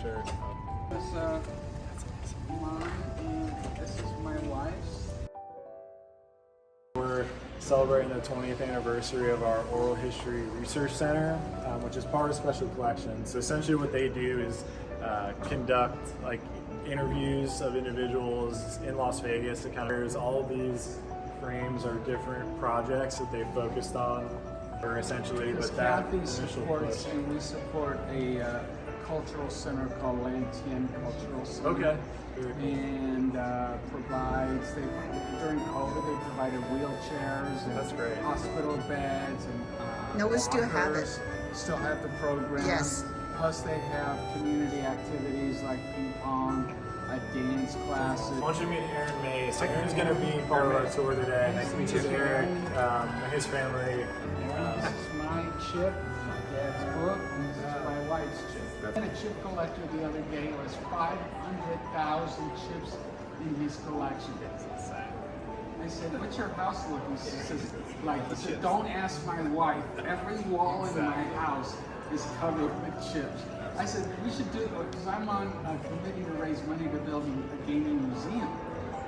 sure. That's mine, and this is my wife's. We're celebrating the 20th anniversary of our Oral History Research Center, which is part of Special Collections. So essentially what they do is conduct like interviews of individuals in Las Vegas. All of these frames are different projects that they focused on, or essentially. Because Kathy supports, and we support a cultural center called Lantien Cultural Center. Okay. And provides, during COVID, they provided wheelchairs and That's great. hospital beds and No, we still have walkers. Still have the program. Yes. Plus they have community activities like ping pong, dance classes. I want you to meet Aaron May. So Aaron's going to be part of our tour today. Nice to meet This is you, Eric, Aaron. his family. This is my chip, my dad's book, and this is my wife's chip. I had a chip collector the other day. It was 500,000 chips in his collection. I said, "What's your house look?" He says, he said, "Don't ask my wife. Every wall in my house is covered with chips." I said, "We should do it because I'm on a committee to raise money to build a gaming museum,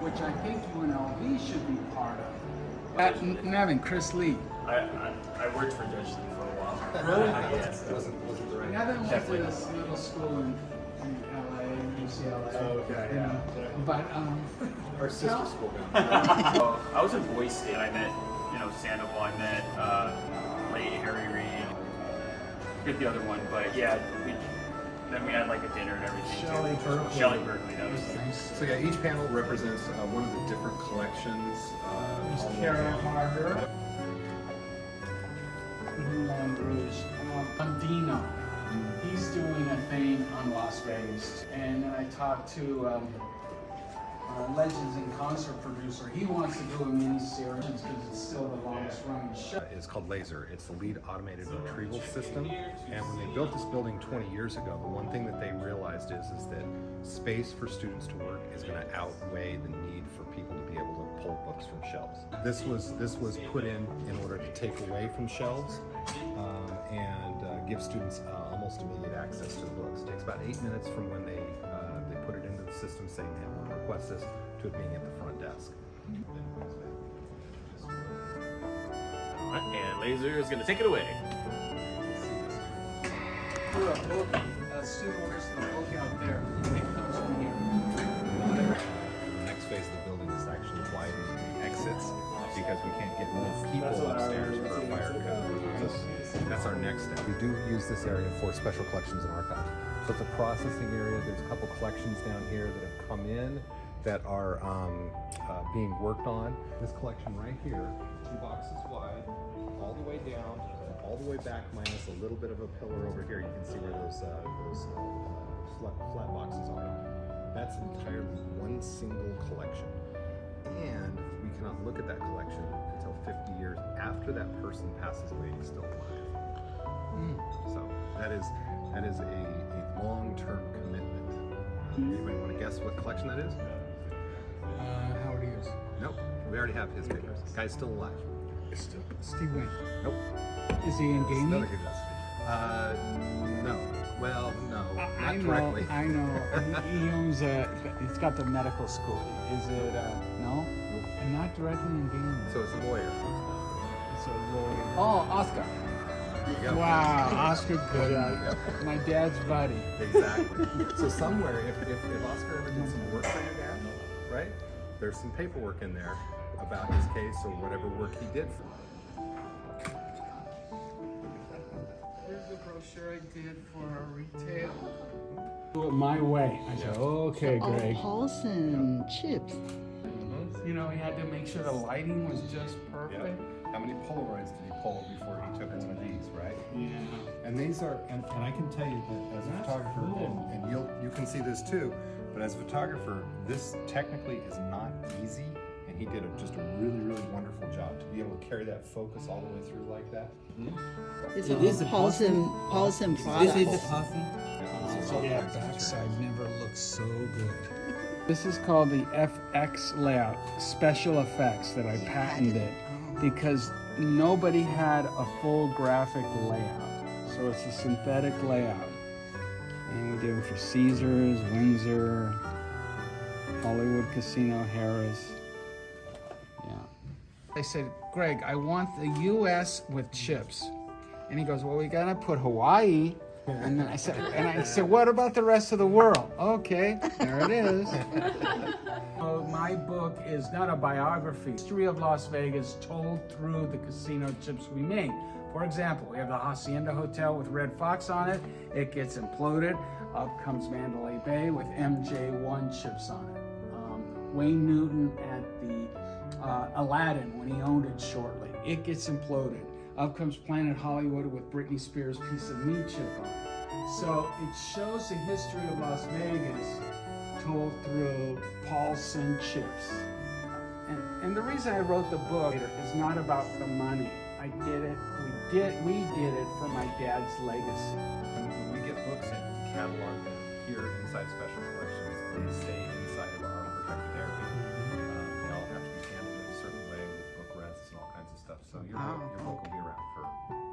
which I think UNLV should be part of." Nevin, Chris Lee. I worked for Judge Lee for a while. Really? Yes. Wasn't the right. Nevin went to this little school in LA, UCLA. Oh, okay, yeah. But Our sister school. So, I was in Boise State. I met, Sandoval. I met late Harry Reid. Forget the other one, but yeah, then we had like a dinner and everything. Shelley Berkeley. Shelley Berkeley, that was nice. So yeah, each panel represents one of the different collections. Carol Harder, Moulin Rouge, Andino. He's doing a thing on Las Vegas, and then I talked to Legends in Concert producer. He wants to do a mini series because it's still the longest running show. It's called Laser. It's the lead automated retrieval system. And when they built this building 20 years ago, the one thing that they realized is that space for students to work is going to outweigh the need for people to be able to pull books from shelves. This was put in order to take away from shelves and give students almost immediate access to the books. It takes about 8 minutes from when they put it into the system saying they want to request this to it being at the front desk. And Laser is going to take it away. Student wears the book out there. It comes from here. The next phase of the building is actually widening the exits because we can't get more people upstairs for our fire code. That's our next step. We do use this area for special collections and archives. So it's a processing area. There's a couple collections down here that have come in that are being worked on. This collection right here, 2 boxes wide, all the way down, all the way back, minus a little bit of a pillar over here. You can see where those flat boxes are. That's entirely one single collection. And we cannot look at that collection until 50 years after that person passes away and is still alive. So that is a long-term commitment. Anybody want to guess what collection that is? Howard Hughes. Nope. We already have his papers. Guy's still alive. Steve Wayne. Nope. Is he in Another gaming? good guess. No. Well, no. I Not know. directly. I know. He owns he's got the medical school. Is it no? And not directly in gaming. So it's a lawyer. It's a lawyer. Oh, Oscar. There you go. Wow, Oscar good. Yep. My dad's buddy. Exactly. So somewhere, if Oscar ever did some work for your dad, right? There's some paperwork in there about his case or whatever work he did. Here's the brochure I did for our retail. Do it my way. I said, okay, Greg. Paulson chips. You know, he had to make sure the lighting was just perfect. How many Polaroids did he pull before he took one of these, right? Yeah. And these are, and I can tell you that as a That's photographer, cool. and you can see this too, but as a photographer, this technically is not easy, and he did just a really, really wonderful job to be able to carry that focus all the way through like that. It's It is a Paulson product. This is a Paulson. Yeah, backside never looks so good. This is called the FX layout, special effects, that I patented because nobody had a full graphic layout. So it's a synthetic layout. And we did for Caesars, Windsor, Hollywood Casino, Harris. Yeah. I said, Greg, I want the U.S. with chips. And he goes, well, we gotta put Hawaii. And then I said, what about the rest of the world? Okay, there it is. So my book is not a biography. History of Las Vegas told through the casino chips we make. For example, we have the Hacienda Hotel with Red Fox on it. It gets imploded. Up comes Mandalay Bay with MJ1 chips on it. Wayne Newton at the Aladdin when he owned it shortly. It gets imploded. Up comes Planet Hollywood with Britney Spears' Piece of Me chip on it. So it shows the history of Las Vegas told through Paul S chips. And the reason I wrote the book is not about the money. I did it, we did it for my dad's legacy. When we get books and catalog here inside special collections, they stay inside of our protected area. They all have to be handled in a certain way with book rests and all kinds of stuff. So your book will be around for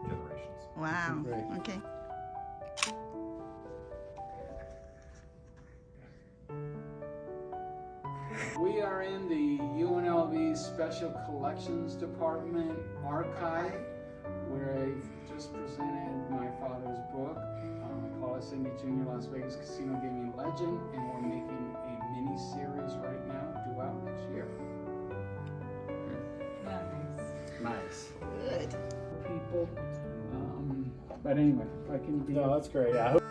generations. Wow. Great. Okay. We are in the UNLV Special Collections Department archive, where I just presented my father's book, Paul S. Endy Jr. Las Vegas Casino Gaming Legend, and we're making a mini-series right now due out next year. Nice. Good. People. But anyway, if I can be... No, that's great. Yeah, I hope